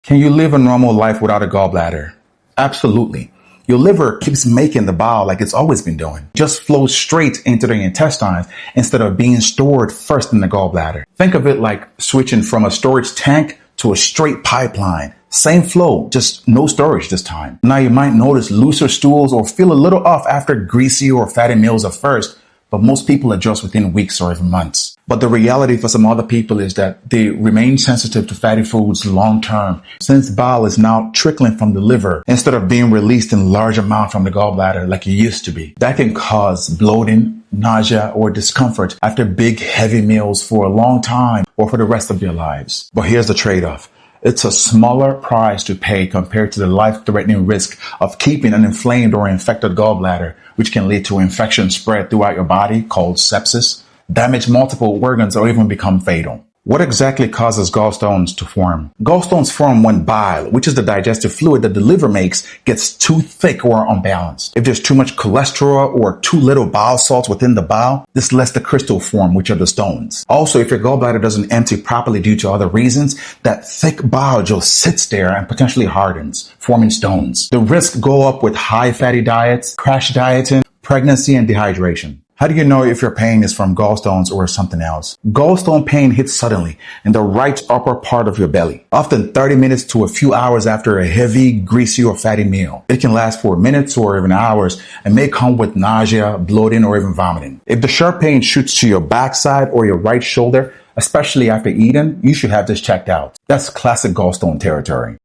Can you live a normal life without a gallbladder? Absolutely. Your liver keeps making the bile like it's always been doing. Just flows straight into the intestines instead of being stored first in the gallbladder. Think of it like switching from a storage tank to a straight pipeline. Same flow, just no storage this time. Now you might notice looser stools or feel a little off after greasy or fatty meals at first, but most people adjust within weeks or even months. But the reality for some other people is that they remain sensitive to fatty foods long term, since bile is now trickling from the liver instead of being released in large amount from the gallbladder like it used to be. That can cause bloating, nausea, or discomfort after big heavy meals for a long time or for the rest of their lives. But here's the trade-off. It's a smaller price to pay compared to the life-threatening risk of keeping an inflamed or infected gallbladder, which can lead to infection spread throughout your body called sepsis, damage multiple organs, or even become fatal. What exactly causes gallstones to form? Gallstones form when bile, which is the digestive fluid that the liver makes, gets too thick or unbalanced. If there's too much cholesterol or too little bile salts within the bile, this lets the crystal form, which are the stones. Also, if your gallbladder doesn't empty properly due to other reasons, that thick bile just sits there and potentially hardens, forming stones. The risks go up with high fatty diets, crash dieting, pregnancy, and dehydration. How do you know if your pain is from gallstones or something else? Gallstone pain hits suddenly in the right upper part of your belly, often 30 minutes to a few hours after a heavy, greasy, or fatty meal. It can last for minutes or even hours and may come with nausea, bloating, or even vomiting. If the sharp pain shoots to your backside or your right shoulder, especially after eating, you should have this checked out. That's classic gallstone territory.